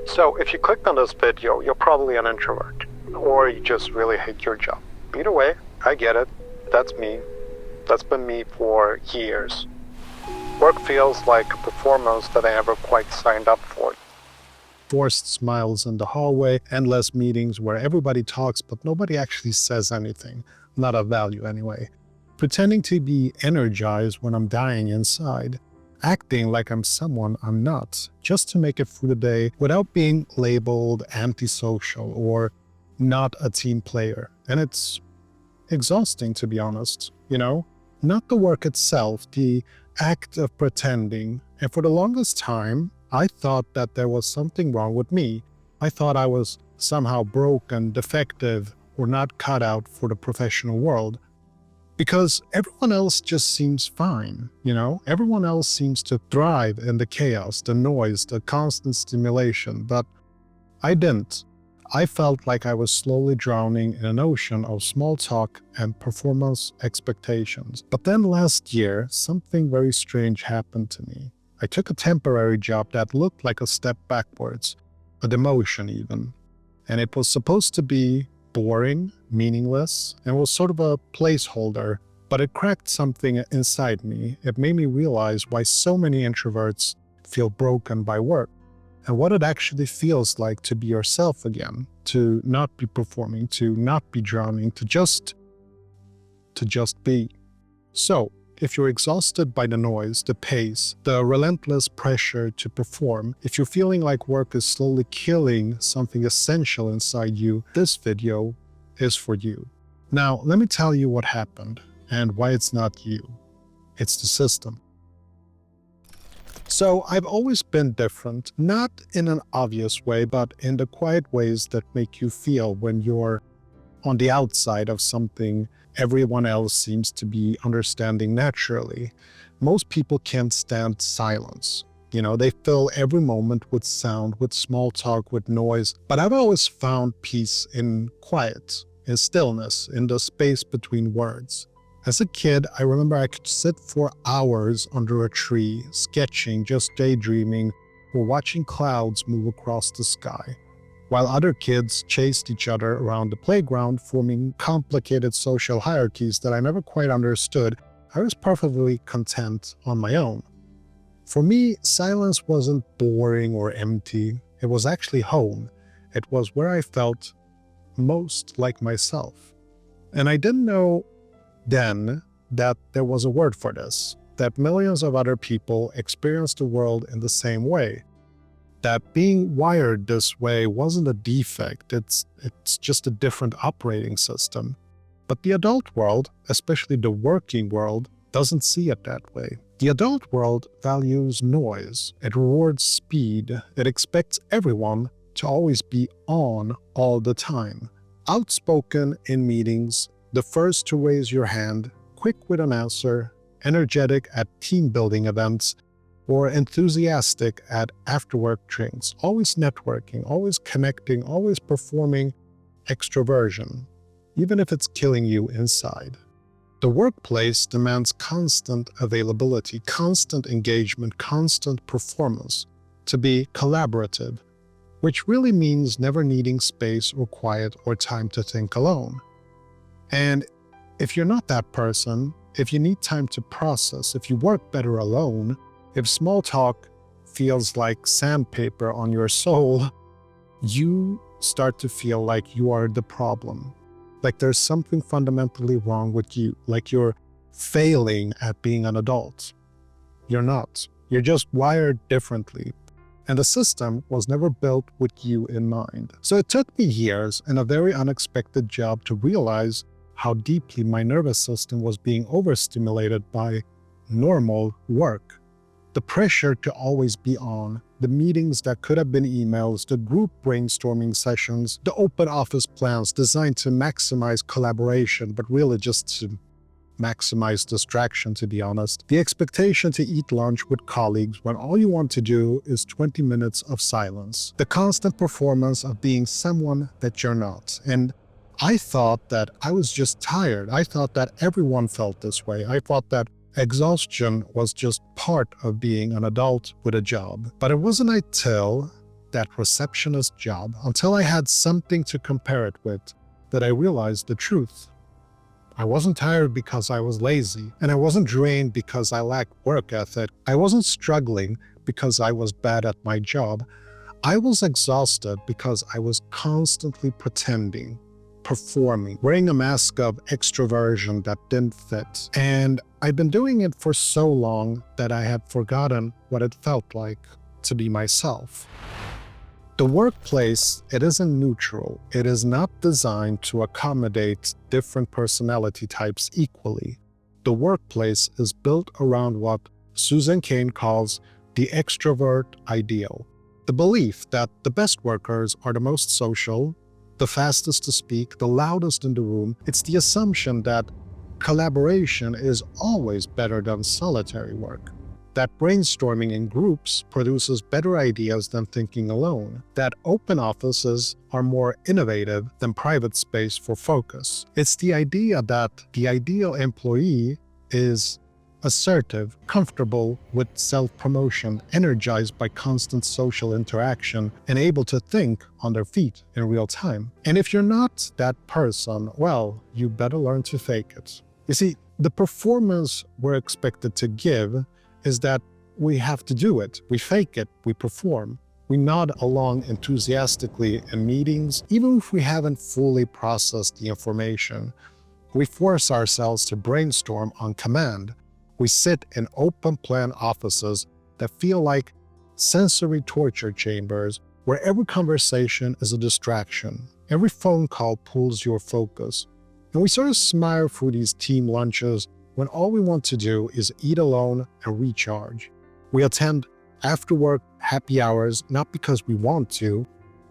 So if you clicked on this video, you're probably an introvert, or you just really hate your job. Either way, I get it. That's me. That's been me for years. Work feels like a performance that I never quite signed up for. Forced smiles in the hallway, endless meetings where everybody talks but nobody actually says anything. Not of value anyway. Pretending to be energized when I'm dying inside. Acting like I'm someone I'm not, just to make it through the day without being labeled antisocial or not a team player. And it's exhausting, to be honest, Not the work itself, the act of pretending. And for the longest time, I thought that there was something wrong with me. I thought I was somehow broken, defective, or not cut out for the professional world. Because everyone else just seems fine, Everyone else seems to thrive in the chaos, the noise, the constant stimulation, but I didn't. I felt like I was slowly drowning in an ocean of small talk and performance expectations. But then last year, something very strange happened to me. I took a temporary job that looked like a step backwards, a demotion even. And it was supposed to be boring, meaningless, and was sort of a placeholder, but it cracked something inside me. It made me realize why so many introverts feel broken by work, and what it actually feels like to be yourself again, to not be performing, to not be drowning, to just be. So, if you're exhausted by the noise, the pace, the relentless pressure to perform, if you're feeling like work is slowly killing something essential inside you, this video is for you. Now, let me tell you what happened and why it's not you. It's the system. So I've always been different, not in an obvious way, but in the quiet ways that make you feel when you're on the outside of something everyone else seems to be understanding naturally. Most people can't stand silence. They fill every moment with sound, with small talk, with noise. But I've always found peace in quiet, in stillness, in the space between words. As a kid, I remember I could sit for hours under a tree, sketching, just daydreaming, or watching clouds move across the sky. While other kids chased each other around the playground, forming complicated social hierarchies that I never quite understood, I was perfectly content on my own. For me, silence wasn't boring or empty. It was actually home. It was where I felt most like myself. And I didn't know then that there was a word for this, that millions of other people experienced the world in the same way. That being wired this way wasn't a defect, it's just a different operating system. But the adult world, especially the working world, doesn't see it that way. The adult world values noise, it rewards speed, it expects everyone to always be on all the time. Outspoken in meetings, the first to raise your hand, quick with an answer, energetic at team-building events, or enthusiastic at after-work drinks, always networking, always connecting, always performing extroversion, even if it's killing you inside. The workplace demands constant availability, constant engagement, constant performance, to be collaborative, which really means never needing space or quiet or time to think alone. And if you're not that person, if you need time to process, if you work better alone, if small talk feels like sandpaper on your soul, you start to feel like you are the problem. Like there's something fundamentally wrong with you, like you're failing at being an adult. You're not. You're just wired differently. And the system was never built with you in mind. So it took me years and a very unexpected job to realize how deeply my nervous system was being overstimulated by normal work. The pressure to always be on, the meetings that could have been emails, the group brainstorming sessions, the open office plans designed to maximize collaboration, but really just to maximize distraction, to be honest. The expectation to eat lunch with colleagues when all you want to do is 20 minutes of silence. The constant performance of being someone that you're not. And I thought that I was just tired. I thought that everyone felt this way. I thought that exhaustion was just part of being an adult with a job. But it wasn't until that receptionist job until I had something to compare it with, that I realized the truth. I wasn't tired because I was lazy, and I wasn't drained because I lacked work ethic. I wasn't struggling because I was bad at my job. I was exhausted because I was constantly pretending, performing, wearing a mask of extroversion that didn't fit. And I'd been doing it for so long that I had forgotten what it felt like to be myself. The workplace, it isn't neutral. It is not designed to accommodate different personality types equally. The workplace is built around what Susan Cain calls the extrovert ideal. The belief that the best workers are the most social, the fastest to speak, the loudest in the room. It's the assumption that collaboration is always better than solitary work, that brainstorming in groups produces better ideas than thinking alone, that open offices are more innovative than private space for focus. It's the idea that the ideal employee is assertive, comfortable with self-promotion, energized by constant social interaction, and able to think on their feet in real time. And if you're not that person, well, you better learn to fake it. You see, the performance we're expected to give is that we have to do it. We fake it, we perform. We nod along enthusiastically in meetings, even if we haven't fully processed the information. We force ourselves to brainstorm on command. We sit in open-plan offices that feel like sensory torture chambers where every conversation is a distraction. Every phone call pulls your focus. And we sort of smile through these team lunches when all we want to do is eat alone and recharge. We attend after-work happy hours not because we want to,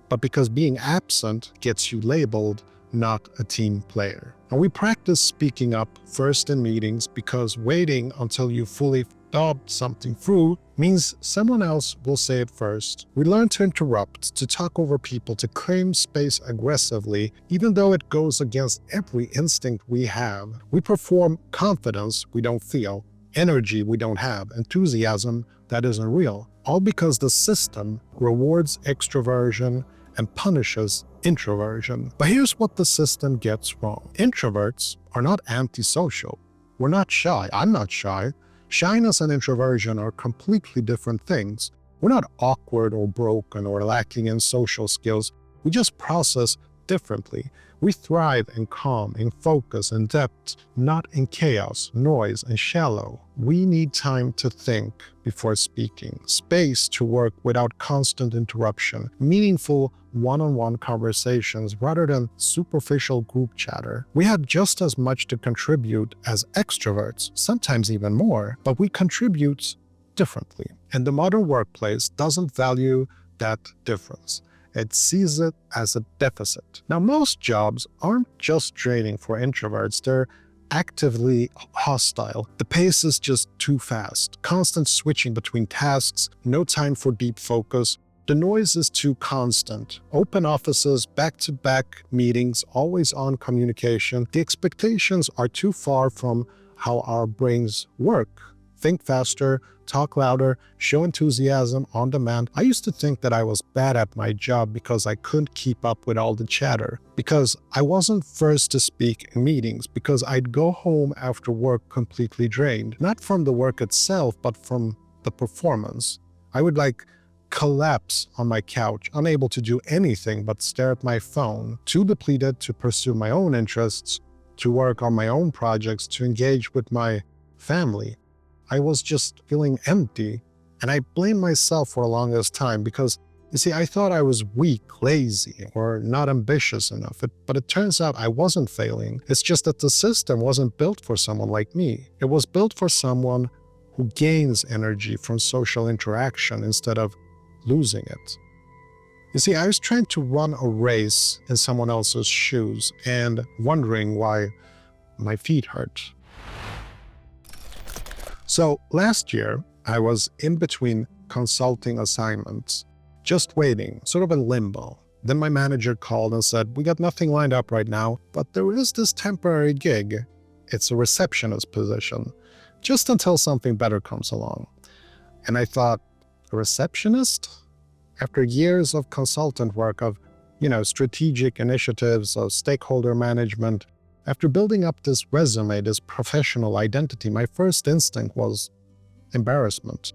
but because being absent gets you labeled not a team player. And we practice speaking up first in meetings because waiting until you fully thought something through means someone else will say it first. We learn to interrupt, to talk over people, to claim space aggressively, even though it goes against every instinct we have. We perform confidence we don't feel, energy we don't have, enthusiasm that isn't real, all because the system rewards extroversion and punishes introversion. But here's what the system gets wrong. Introverts are not antisocial. We're not shy. I'm not shy. Shyness and introversion are completely different things. We're not awkward or broken or lacking in social skills. We just process differently. We thrive in calm, in focus, in depth, not in chaos, noise, and shallow. We need time to think before speaking, space to work without constant interruption, meaningful one-on-one conversations rather than superficial group chatter. We have just as much to contribute as extroverts, sometimes even more, but we contribute differently. And the modern workplace doesn't value that difference. It sees it as a deficit. Now, most jobs aren't just draining for introverts, they're actively hostile. The pace is just too fast, constant switching between tasks, no time for deep focus. The noise is too constant. Open offices, back-to-back meetings, always-on communication. The expectations are too far from how our brains work. Think faster, talk louder, show enthusiasm on demand. I used to think that I was bad at my job because I couldn't keep up with all the chatter, because I wasn't first to speak in meetings, because I'd go home after work completely drained, not from the work itself, but from the performance. I would collapse on my couch, unable to do anything but stare at my phone, too depleted to pursue my own interests, to work on my own projects, to engage with my family. I was just feeling empty, and I blamed myself for the longest time because, you see, I thought I was weak, lazy, or not ambitious enough, but it turns out I wasn't failing. It's just that the system wasn't built for someone like me. It was built for someone who gains energy from social interaction instead of losing it. You see, I was trying to run a race in someone else's shoes and wondering why my feet hurt. So last year, I was in between consulting assignments, just waiting, sort of in limbo. Then my manager called and said, "We got nothing lined up right now, but there is this temporary gig. It's a receptionist position, just until something better comes along." And I thought, a receptionist? After years of consultant work, of strategic initiatives, of stakeholder management, after building up this resume, this professional identity, my first instinct was embarrassment.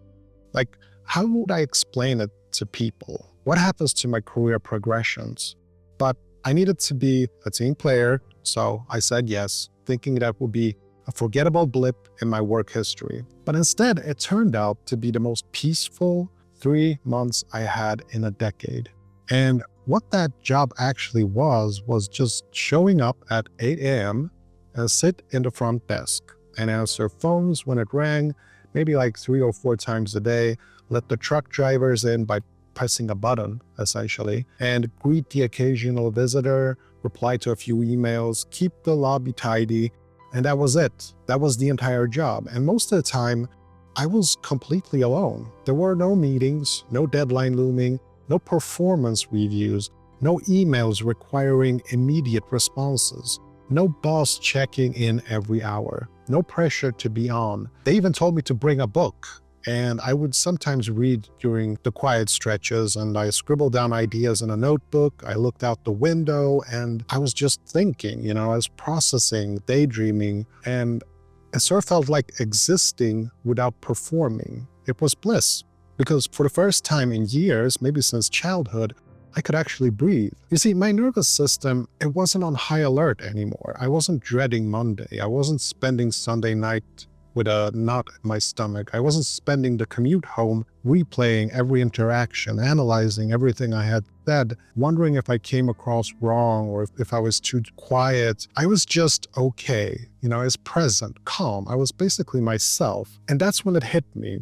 Like, how would I explain it to people? What happens to my career progressions? But I needed to be a team player, so I said yes, thinking that would be a forgettable blip in my work history. But instead, it turned out to be the most peaceful 3 months I had in a decade. And what that job actually was just showing up at 8 a.m. and sit in the front desk and answer phones when it rang, maybe like 3 or 4 times a day, let the truck drivers in by pressing a button, essentially, and greet the occasional visitor, reply to a few emails, keep the lobby tidy, and that was it. That was the entire job. And most of the time, I was completely alone. There were no meetings, no deadline looming, no performance reviews, no emails requiring immediate responses, no boss checking in every hour, no pressure to be on. They even told me to bring a book, and I would sometimes read during the quiet stretches, and I scribbled down ideas in a notebook. I looked out the window, and I was just thinking, I was processing, daydreaming, and it sort of felt like existing without performing. It was bliss. Because for the first time in years, maybe since childhood, I could actually breathe. You see, my nervous system, it wasn't on high alert anymore. I wasn't dreading Monday. I wasn't spending Sunday night with a knot in my stomach. I wasn't spending the commute home replaying every interaction, analyzing everything I had said, wondering if I came across wrong or if I was too quiet. I was just okay, I was present, calm. I was basically myself. And that's when it hit me,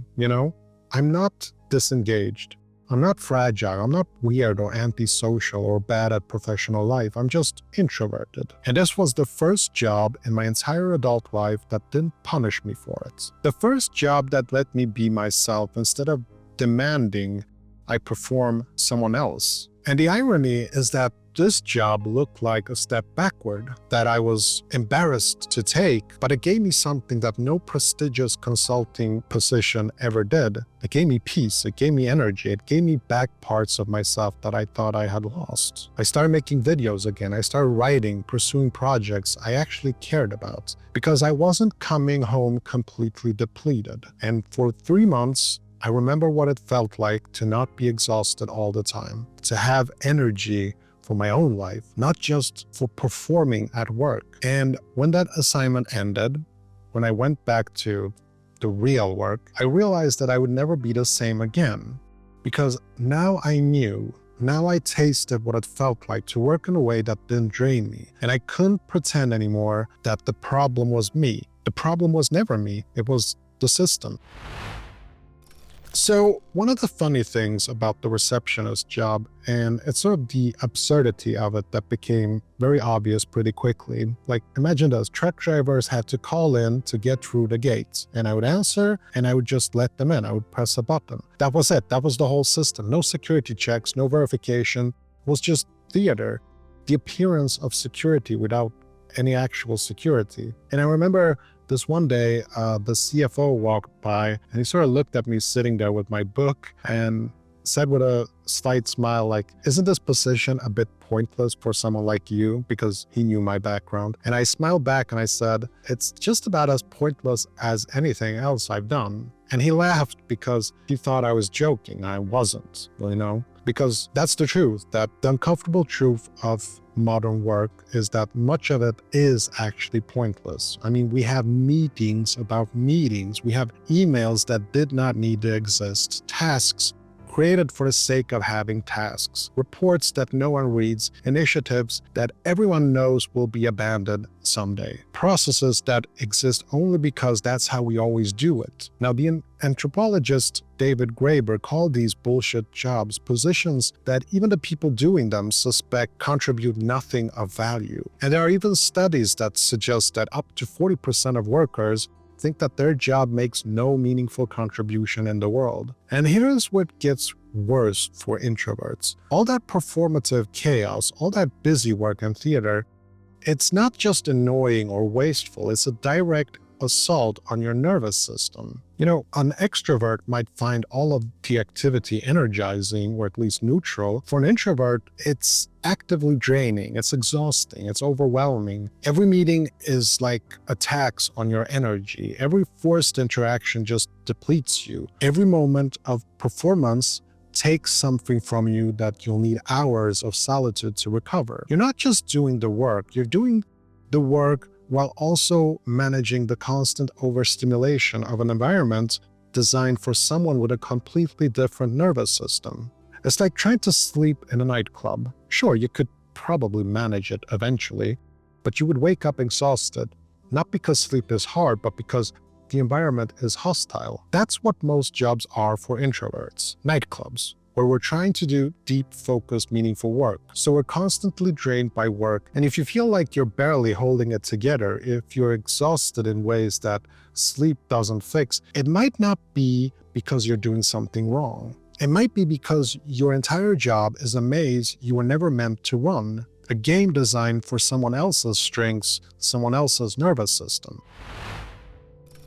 I'm not disengaged. I'm not fragile. I'm not weird or antisocial or bad at professional life. I'm just introverted. And this was the first job in my entire adult life that didn't punish me for it. The first job that let me be myself instead of demanding I perform someone else. And the irony is that this job looked like a step backward that I was embarrassed to take, but it gave me something that no prestigious consulting position ever did. It gave me peace, it gave me energy, it gave me back parts of myself that I thought I had lost. I started making videos again, I started writing, pursuing projects I actually cared about, because I wasn't coming home completely depleted. And for 3 months, I remember what it felt like to not be exhausted all the time, to have energy for my own life, not just for performing at work. And when that assignment ended, when I went back to the real work, I realized that I would never be the same again. Because now I knew, now I tasted what it felt like to work in a way that didn't drain me. And I couldn't pretend anymore that the problem was me. The problem was never me, it was the system. So one of the funny things about the receptionist job, and it's sort of the absurdity of it that became very obvious pretty quickly. Like, imagine those truck drivers had to call in to get through the gates, and I would answer and I would just let them in. I would press a button. That was it. That was the whole system. No security checks, no verification. It was just theater. The appearance of security without any actual security. And I remember this one day, the CFO walked by and he sort of looked at me sitting there with my book and said with a slight smile, like, isn't this position a bit pointless for someone like you? Because he knew my background. And I smiled back and I said, it's just about as pointless as anything else I've done. And he laughed because he thought I was joking. I wasn't, because that's the truth, that the uncomfortable truth of modern work is that much of it is actually pointless. I mean, we have meetings about meetings. We have emails that did not need to exist, tasks created for the sake of having tasks, reports that no one reads, initiatives that everyone knows will be abandoned someday, processes that exist only because that's how we always do it. Now, the anthropologist David Graeber called these bullshit jobs positions that even the people doing them suspect contribute nothing of value. And there are even studies that suggest that up to 40% of workers think that their job makes no meaningful contribution in the world. And here's what gets worse for introverts. All that performative chaos, all that busy work and theater, it's not just annoying or wasteful, it's a direct assault on your nervous system. An extrovert might find all of the activity energizing or at least neutral. For an introvert, it's actively draining, it's exhausting, it's overwhelming. Every meeting is like a tax on your energy. Every forced interaction just depletes you. Every moment of performance takes something from you that you'll need hours of solitude to recover. You're not just doing the work, you're doing the work while also managing the constant overstimulation of an environment designed for someone with a completely different nervous system. It's like trying to sleep in a nightclub. Sure, you could probably manage it eventually, but you would wake up exhausted, not because sleep is hard, but because the environment is hostile. That's what most jobs are for introverts, nightclubs, where we're trying to do deep, focused, meaningful work. So we're constantly drained by work. And if you feel like you're barely holding it together, if you're exhausted in ways that sleep doesn't fix, it might not be because you're doing something wrong. It might be because your entire job is a maze you were never meant to run, a game designed for someone else's strengths, someone else's nervous system.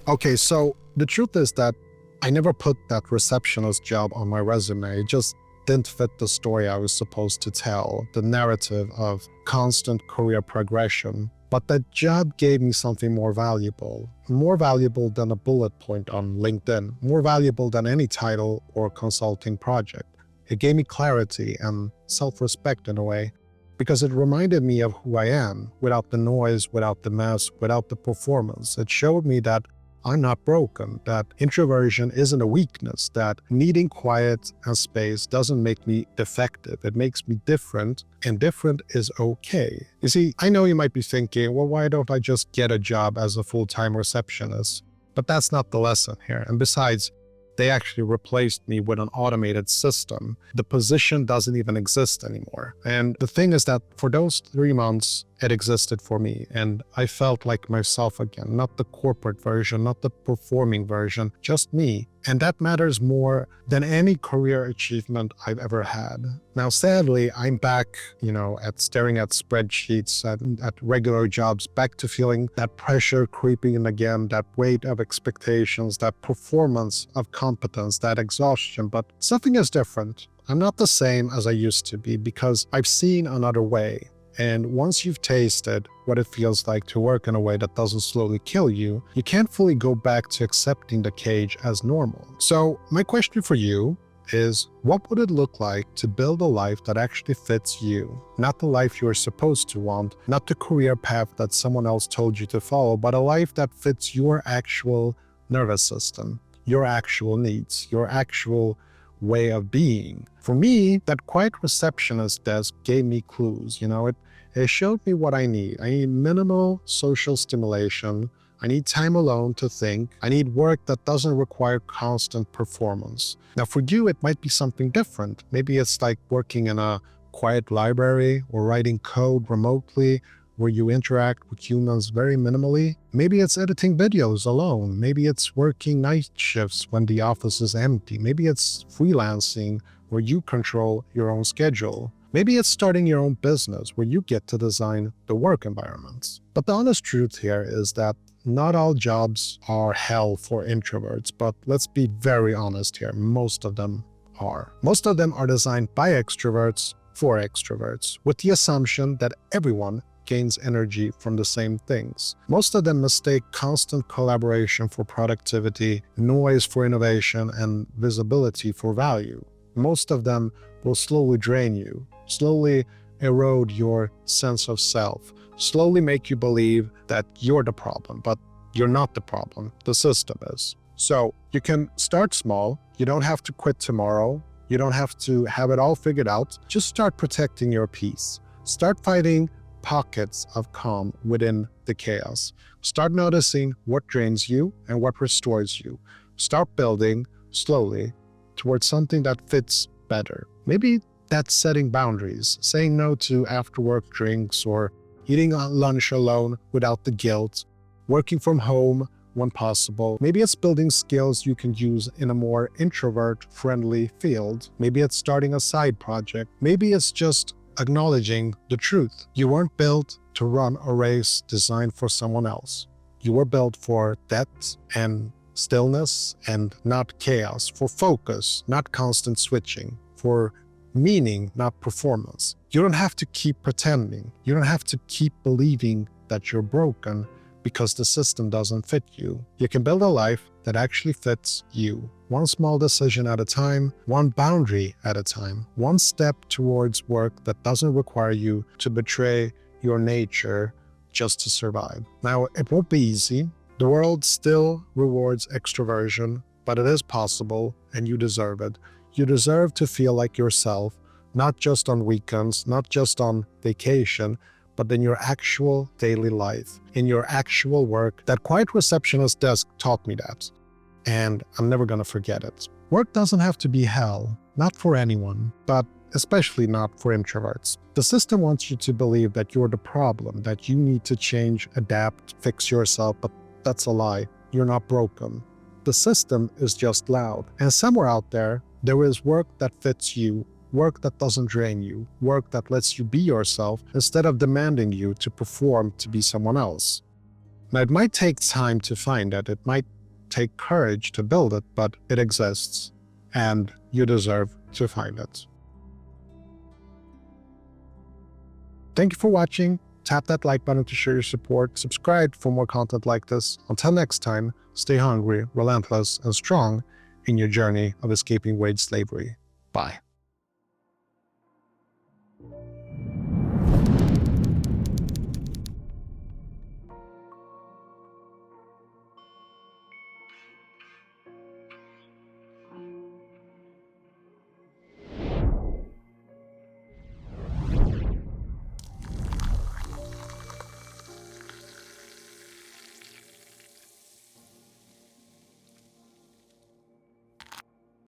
Okay, so the truth is that I never put that receptionist job on my resume. It just didn't fit the story I was supposed to tell, the narrative of constant career progression. But that job gave me something more valuable than a bullet point on LinkedIn, more valuable than any title or consulting project. It gave me clarity and self-respect in a way, because it reminded me of who I am, without the noise, without the mess, without the performance. It showed me that I'm not broken, that introversion isn't a weakness, that needing quiet and space doesn't make me defective. It makes me different, and different is okay. You see, I know you might be thinking, well, why don't I just get a job as a full-time receptionist? But that's not the lesson here. And besides, they actually replaced me with an automated system. The position doesn't even exist anymore. And the thing is that for those 3 months, it existed for me. And I felt like myself again, not the corporate version, not the performing version, just me. And that matters more than any career achievement I've ever had. Now, sadly, I'm back, at staring at spreadsheets, at regular jobs, back to feeling that pressure creeping in again, that weight of expectations, that performance of competence, that exhaustion. But something is different. I'm not the same as I used to be because I've seen another way. And once you've tasted what it feels like to work in a way that doesn't slowly kill you, you can't fully go back to accepting the cage as normal. So my question for you is, what would it look like to build a life that actually fits you? Not the life you're supposed to want, not the career path that someone else told you to follow, but a life that fits your actual nervous system, your actual needs, your actual way of being. For me, that quiet receptionist desk gave me clues. It showed me what I need. I need minimal social stimulation. I need time alone to think. I need work that doesn't require constant performance. Now, for you, it might be something different. Maybe it's like working in a quiet library or writing code remotely, where you interact with humans very minimally. Maybe it's editing videos alone. Maybe it's working night shifts when the office is empty. Maybe it's freelancing where you control your own schedule. Maybe it's starting your own business where you get to design the work environments. But the honest truth here is that not all jobs are hell for introverts, but let's be very honest here, most of them are. Most of them are designed by extroverts for extroverts, with the assumption that everyone gains energy from the same things. Most of them mistake constant collaboration for productivity, noise for innovation, and visibility for value. Most of them will slowly drain you, slowly erode your sense of self, slowly make you believe that you're the problem, but you're not the problem, the system is. So you can start small, you don't have to quit tomorrow, you don't have to have it all figured out, just start protecting your peace. Start finding pockets of calm within the chaos. Start noticing what drains you and what restores you. Start building slowly towards something that fits better. Maybe that's setting boundaries, saying no to after-work drinks or eating lunch alone without the guilt, working from home when possible. Maybe it's building skills you can use in a more introvert-friendly field. Maybe it's starting a side project. Maybe it's just acknowledging the truth. You weren't built to run a race designed for someone else. You were built for depth and stillness and not chaos, for focus, not constant switching, for meaning, not performance. You don't have to keep pretending. You don't have to keep believing that you're broken because the system doesn't fit you. You can build a life that actually fits you. One small decision at a time, one boundary at a time, one step towards work that doesn't require you to betray your nature just to survive. Now, it won't be easy. The world still rewards extroversion, but it is possible and you deserve it. You deserve to feel like yourself, not just on weekends, not just on vacation, but in your actual daily life, in your actual work. That quiet receptionist desk taught me that, and I'm never gonna forget it. Work doesn't have to be hell, not for anyone, but especially not for introverts. The system wants you to believe that you're the problem, that you need to change, adapt, fix yourself, but that's a lie. You're not broken. The system is just loud. And somewhere out there is work that fits you, work that doesn't drain you, work that lets you be yourself instead of demanding you to perform to be someone else. Now, it might take time to find it, it might take courage to build it, but it exists, and you deserve to find it. Thank you for watching. Tap that like button to show your support. Subscribe for more content like this. Until next time, stay hungry, relentless, and strong in your journey of escaping wage slavery. Bye.